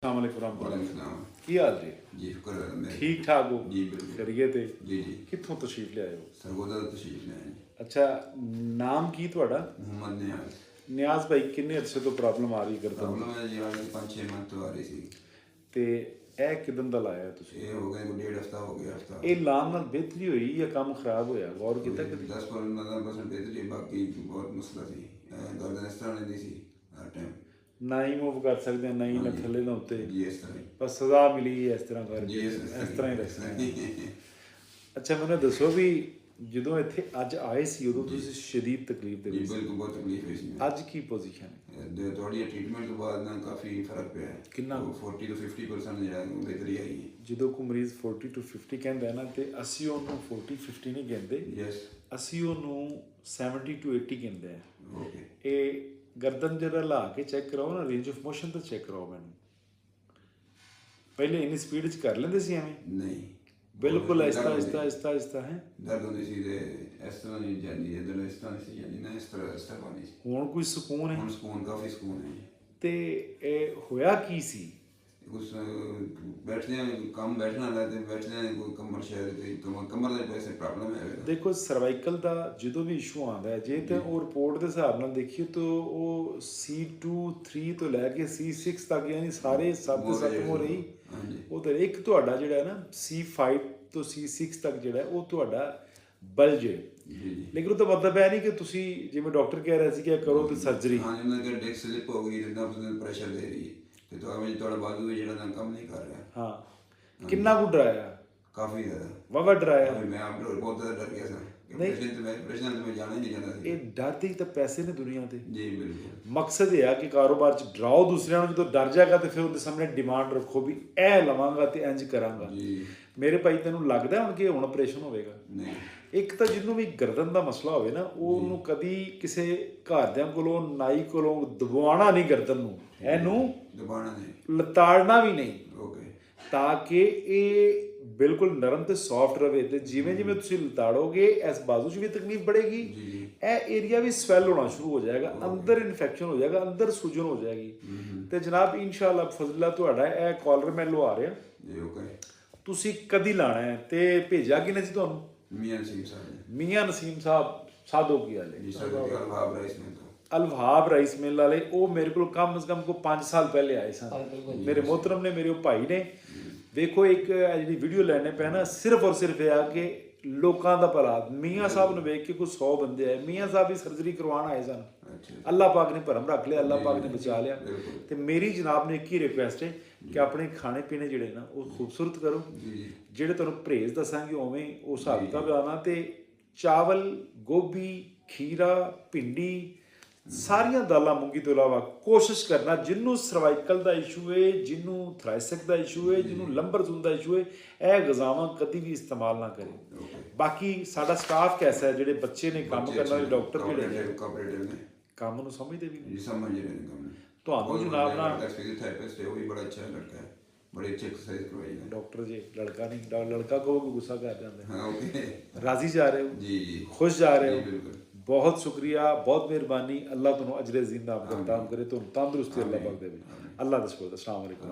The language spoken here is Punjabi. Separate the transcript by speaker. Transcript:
Speaker 1: की हाल जी?
Speaker 2: जी शुक्र
Speaker 1: ठीक ठाक हो?
Speaker 2: जी बिल्कुल
Speaker 1: करिए ते
Speaker 2: जी जी
Speaker 1: कित्थों तशरीफ ले आए हो?
Speaker 2: सरगोदा तो तशरीफ ले आए
Speaker 1: अच्छा, नाम की ਤੁਹਾਡਾ?
Speaker 2: मोहम्मद नियाज
Speaker 1: ਨਿਆਜ਼ ਭਾਈ ਕਿੰਨੇ ਅਰਸੇ ਤੋਂ ਪ੍ਰੋਬਲਮ ਆ ਰਹੀ ਗਰਦਨ
Speaker 2: प्रॉब्लम है जी आज 5-6 मंथ तो आ रही सी
Speaker 1: ਤੇ ਇਹ ਕਿਦਨ ਦਾ ਲਾਇਆ ਤੁਸੀਂ?
Speaker 2: ये हो गए कोई 1.5 हफ्ता हो गया हफ्ता
Speaker 1: ਇਹ ਲਾਉਣ ਨਾਲ ਬਿਹਤਰੀ ਹੋਈ ਜਾਂ ਕੰਮ ਖਰਾਬ ਹੋਇਆ? ਗੌਰ ਕੀਤਾ ਕਦੀ?
Speaker 2: 10% बेहतरी बाकी बहुत मसला सी गर्दन इस तरह नहीं सी हर टाइम
Speaker 1: ਨਾ ਹੀ ਮੂਵ ਕਰ ਸਕਦੇ ਨਾ ਹੀ ਨਾ ਥੱਲੇ ਨਾ ਉੱਤੇ,
Speaker 2: जी इस तरह
Speaker 1: ਬਸ ਸਜ਼ਾ ਮਿਲੀ ਇਸ ਤਰ੍ਹਾਂ ਕਰਕੇ
Speaker 2: ਜੀ
Speaker 1: ਇਸ ਤਰ੍ਹਾਂ ਹੀ ਰੱਖਣਾ। ਅੱਛਾ ਮੈਨੂੰ ਦੱਸੋ ਵੀ ਜਦੋਂ ਇੱਥੇ ਅੱਜ ਆਏ ਸੀ ਉਦੋਂ ਤੁਸੀਂ ਸ਼ਦੀਦ ਤਕਲੀਫ ਦੇ
Speaker 2: जी
Speaker 1: ਵਿੱਚ ਸੀ,
Speaker 2: बिल्कुल बहुत तकलीफ हुई सी
Speaker 1: ਅੱਜ ਕੀ ਪੋਜੀਸ਼ਨ ਹੈ?
Speaker 2: थोड़ी ट्रीटमेंट तो बाद ना काफ़ी फर्क पिया है
Speaker 1: कितना?
Speaker 2: 40 to 50% बेहतरी आई है
Speaker 1: ਜਦੋਂ ਕੋਈ ਮਰੀਜ਼ 40 to 50 ਕਹਿੰਦਾ ਹੈ ਨਾ ਤੇ ਅਸੀਂ ਉਹਨੂੰ 40-50 ਨਹੀਂ ਕਹਿੰਦੇ,
Speaker 2: यस
Speaker 1: ਅਸੀਂ ਉਹਨੂੰ 70 to 80 ਕਹਿੰਦੇ ਆ।
Speaker 2: ओके
Speaker 1: ਇਹ ਗਰਦਨ ਜਿਹੜਾ ਲਾ ਕੇ ਚੈੱਕ ਕਰਾਓ ਨਾ, ਰੇਂਜ ਆਫ ਮੋਸ਼ਨ ਤਾਂ ਚੈੱਕ ਕਰਾਓ ਮੈਨੂੰ। ਪਹਿਲੇ ਇੰਨੀ ਸਪੀਡ 'ਚ ਕਰ ਲੈਂਦੇ ਸੀ ਐਵੇਂ?
Speaker 2: नहीं
Speaker 1: ਬਿਲਕੁਲ ਆਹਿਸਤਾ ਆਹਿਸਤਾ ਆਹਿਸਤਾ ਆਹਿਸਤਾ ਹੈ।
Speaker 2: दर्द होनी सी ते इस तरह नहीं जानी इधर इस तरह नहीं सी जानी ना इस तरह पानी सी
Speaker 1: ਹੁਣ ਕੋਈ ਸਕੂਨ ਹੈ?
Speaker 2: ਹੁਣ ਸਕੂਨ ਕਾਫੀ ਸਕੂਨ ਹੈ ਜੀ
Speaker 1: ਤੇ ਇਹ ਹੋਇਆ ਕੀ ਸੀ?
Speaker 2: ਉਸ ਬੈਠਦੇ ਆ ਕੰਮ ਬੈਠਣਾ ਲੱਗਦਾ ਬੈਠਦੇ ਆ ਕੋਈ ਕਮਰ ਸ਼ਾਇਦ ਤੇ ਕਮਰ ਦੇ ਪੈਸੇ ਪ੍ਰੋਬਲਮ ਹੈ
Speaker 1: ਦੇਖੋ ਸਰਵਾਈਕਲ ਦਾ ਜਦੋਂ ਵੀ ਇਸ਼ੂ ਆਉਂਦਾ ਹੈ, ਜੇ ਤਾਂ ਉਹ ਰਿਪੋਰਟ ਦੇ ਹਿਸਾਬ ਨਾਲ ਦੇਖੀਏ ਤਾਂ ਉਹ C2 3 ਤੋਂ ਲੈ ਕੇ C6 ਤੱਕ ਯਾਨੀ ਸਾਰੇ 7 ਦੇ 7 ਹੋ ਰਹੀ।
Speaker 2: ਹਾਂਜੀ
Speaker 1: ਉਹ ਤਾਂ ਇੱਕ ਤੁਹਾਡਾ ਜਿਹੜਾ ਹੈ ਨਾ C5 ਤੋਂ C6 ਤੱਕ ਜਿਹੜਾ ਉਹ ਤੁਹਾਡਾ ਬਲਜ ਹੈ,
Speaker 2: ਜੀ ਜੀ
Speaker 1: ਲੇਕਿਨ ਉਹ ਤਾਂ ਮਤਲਬ ਇਹ ਨਹੀਂ ਕਿ ਤੁਸੀਂ ਜਿਵੇਂ ਡਾਕਟਰ ਕਹਿ ਰਿਹਾ ਸੀ ਕਿ ਕਰੋ ਤੇ ਸਰਜਰੀ।
Speaker 2: ਹਾਂ ਉਹਨਾਂ ਦੇ ਡਿਸਕ ਸਲਿਪ ਹੋ ਗਈ ਜਿੰਨਾ ਪ੍ਰੈਸ਼ਰ ਦੇ ਰਹੀ ਹੈ ਤੇ ਤੁਹਾਡਾ ਬਾਜੂ ਵੀ ਜਿਹੜਾ ਨਾ ਕੰਮ ਨਹੀਂ ਕਰ ਰਿਹਾ।
Speaker 1: ਹਾਂ ਕਿੰਨਾ ਕੁ ਡਰਾਇਆ?
Speaker 2: ਕਾਫੀ ਜ਼ਿਆਦਾ
Speaker 1: ਵਾਵਾ ਡਰਾਇਆ?
Speaker 2: ਮੈਂ ਆਪ ਬਹੁਤ ਜ਼ਿਆਦਾ ਡਰ ਗਿਆ ਸੀ ਪ੍ਰੈਸ਼ਰ ਤੇ ਮੈਂ ਜਾਣਾ ਹੀ ਨਹੀਂ ਚਾਹੁੰਦਾ ਸੀ।
Speaker 1: ਇਹ ਡਰਦੇ ਹੀ ਤਾਂ ਪੈਸੇ ਨੇ ਦੁਨੀਆ ਤੇ।
Speaker 2: ਜੀ ਬਿਲਕੁਲ
Speaker 1: ਮਕਸਦ ਇਹ ਆ ਕਿ ਕਾਰੋਬਾਰ 'ਚ ਡਰਾਓ ਦੂਸਰਿਆਂ ਨੂੰ, ਜਦੋਂ ਡਰ ਜਾਏਗਾ ਤੇ ਫਿਰ ਉਹਦੇ ਸਾਹਮਣੇ ਡਿਮਾਂਡ ਰੱਖੋ ਵੀ ਇਹ ਲਵਾਂਗਾ ਤੇ ਇੰਜ ਕਰਾਂਗਾ।
Speaker 2: ਜੀ
Speaker 1: ਮੇਰੇ ਭਾਈ ਤੈਨੂੰ ਲੱਗਦਾ ਹੁਣ ਕਿ ਹੁਣ ਆਪਰੇਸ਼ਨ ਹੋਵੇਗਾ?
Speaker 2: ਨਹੀਂ
Speaker 1: ਇੱਕ ਤਾਂ ਜਿਹਨੂੰ ਵੀ ਗਰਦਨ ਦਾ ਮਸਲਾ ਹੋਵੇ ਨਾ ਉਹਨੂੰ ਕਦੀ ਕਿਸੇ ਘਰਦਿਆਂ ਕੋਲੋਂ ਨਾਈ ਕੋਲੋਂ ਦਬਾਉਣਾ ਨਹੀਂ ਗਰਦਨ ਨੂੰ, ਇਹਨੂੰ
Speaker 2: ਦਬਾਣਾ ਨਹੀਂ
Speaker 1: ਲਤਾੜਨਾ ਵੀ ਨਹੀਂ,
Speaker 2: ਓਕੇ
Speaker 1: ਤਾਂ ਕਿ ਇਹ ਬਿਲਕੁਲ ਨਰਮ ਤੇ ਸੌਫਟ ਰਵੇ। ਤੇ ਜਿਵੇਂ ਜਿਵੇਂ ਤੁਸੀਂ ਲਤਾੜੋਗੇ ਇਸ ਬਾਜ਼ੂ 'ਚ ਵੀ ਤਕਲੀਫ बढ़ेगी,
Speaker 2: ਜੀ
Speaker 1: ਇਹ ਏਰੀਆ ਵੀ ਸਵੈਲ ਹੋਣਾ ਸ਼ੁਰੂ ਹੋ ਜਾਏਗਾ, ਅੰਦਰ ਇਨਫੈਕਸ਼ਨ ਹੋ ਜਾਏਗਾ, ਅੰਦਰ ਸੂਜਨ ਹੋ ਜਾਏਗੀ। ਤੇ ਜਨਾਬ ਇਨਸ਼ਾਅੱਲਾ ਫਜ਼ਲਾ ਤੁਹਾਡਾ ਇਹ ਕਾਲਰ ਮੈਂ ਲਵਾ ਰਿਹਾ,
Speaker 2: ਜੀ ਓਕੇ
Speaker 1: ਤੁਸੀਂ ਕਦੀ ਲਾਣਾ ਹੈ। ਤੇ ਭੇਜਿਆ ਕਿਨੇ ਸੀ ਤੁਹਾਨੂੰ?
Speaker 2: ਮੀਆਂ ਨਸੀਮ ਸਾਹਿਬ
Speaker 1: ਮੀਆਂ ਨਸੀਮ ਸਾਹਿਬ ਸਾਧੋ ਕੀ ਵਾਲੇ
Speaker 2: ਜੀ ਸਰ ਅਲਵਾਬ ਰਾਈਸ ਨੇ ਤੋਂ
Speaker 1: ਅਲਵਹਾਬ ਰਾਈਸ ਮਿਲ ਵਾਲੇ, ਉਹ ਮੇਰੇ ਕੋਲ ਕਮ ਸੇ ਕਮ 5 ਸਾਲ ਪਹਿਲੇ ਆਏ ਸਨ। ਮੇਰੇ ਮੋਹਤਰਮ ਨੇ, ਮੇਰੇ ਉਹ ਭਾਈ ਨੇ। ਦੇਖੋ ਇੱਕ ਜਿਹੜੀ ਵੀਡੀਓ ਲੈਣੇ ਪੈ ਨਾ ਸਿਰਫ ਔਰ ਸਿਰਫ ਇਹ ਆ ਕਿ ਲੋਕਾਂ ਦਾ ਭਲਾ। ਮੀਆਂ ਸਾਹਿਬ ਨੂੰ ਵੇਖ ਕੇ ਕੋਈ 100 ਬੰਦੇ ਆਏ, ਮੀਆਂ ਸਾਹਿਬ ਵੀ ਸਰਜਰੀ ਕਰਵਾਉਣ ਆਏ ਸਨ। ਅੱਲਾਹ ਪਾਕ ਨੇ ਭਰਮ ਰੱਖ ਲਿਆ, ਅੱਲਾਹ ਪਾਕ ਨੇ ਬਚਾ ਲਿਆ। ਤੇ ਮੇਰੀ ਜਨਾਬ ਨੇ ਇੱਕ ਹੀ ਰਿਕੁਐਸਟ ਹੈ ਕਿ ਆਪਣੇ ਖਾਣੇ ਪੀਣੇ ਜਿਹੜੇ ਨਾ ਉਹ ਖੂਬਸੂਰਤ ਕਰੋ, ਜਿਹੜੇ ਤੁਹਾਨੂੰ ਪਰਹੇਜ਼ ਦੱਸਾਂਗੇ ਉਵੇਂ ਉਹ ਹਿਸਾਬ ਕਿਤਾਬ ਲਾਣਾ। ਤੇ ਚਾਵਲ, ਗੋਭੀ, ਖੀਰਾ, ਭਿੰਡੀ, ਸਾਰੀਆਂ ਦਾਲਾਂ ਮੂੰਗੀ ਤੋਂ ਇਲਾਵਾ ਕੋਸ਼ਿਸ਼ ਕਰਨਾ ਜਿਹਨੂੰ ਸਰਵਾਈਕਲ ਦਾ ਇਸ਼ੂ ਹੈ, ਜਿਹਨੂੰ ਥਰਾਈਸਿਕ ਦਾ ਇਸ਼ੂ ਹੈ, ਜਿਹਨੂੰ ਲੰਬਰ ਜ਼ੋਨ ਦਾ ਇਸ਼ੂ ਹੈ, ਇਹ ਗਜ਼ਾਵਾਂ ਕਦੀ ਵੀ ਇਸਤੇਮਾਲ ਨਾ ਕਰੇ। ਬਾਕੀ ਸਾਡਾ ਸਟਾਫ ਕੈਸਾ ਹੈ, ਜਿਹੜੇ ਬੱਚੇ ਨੇ ਕੰਮ ਕਰਨ ਵਾਲੇ ਡਾਕਟਰ ਜਿਹੜੇ ਨੇ ਕੰਮ ਨੂੰ ਸਮਝਦੇ ਵੀ ਨੇ।
Speaker 2: ਸਮਝ ਰਹੇ ਨੇ ਕੰਮ
Speaker 1: ਤੁਹਾਨੂੰ ਜਨਾਬ ਨਾਲ
Speaker 2: ਫਿਜ਼ੀਓਥੈਰੇਪਿਸਟ ਹੈ, ਉਹ ਵੀ ਬੜਾ ਅੱਛਾ ਲੜਕਾ ਹੈ, ਬੜੇ ਅੱਛੇ ਐਕਸਰਸਾਈਜ਼ ਕਰਵਾਈਦਾ।
Speaker 1: ਡਾਕਟਰ ਜੀ ਲੜਕਾ ਨਹੀਂ, ਲੜਕਾ ਕਹੋਗੇ ਗੁੱਸਾ ਕਰ ਜਾਂਦੇ।
Speaker 2: ਹਾਂ ਓਕੇ
Speaker 1: ਰਾਜ਼ੀ ਜਾ ਰਹੇ ਹੋ?
Speaker 2: ਜੀ ਜੀ
Speaker 1: खुश जा रहे हो?
Speaker 2: बिल्कुल
Speaker 1: बहुत शुक्रिया, बहुत मेहरबानी। अल्लाह तुम अजर ज़िंदा आपका काम करे, तुम तंदुरुस्ती अल्लाह पाक दे। अल्लाह दस अस्सलाम वालेकुम।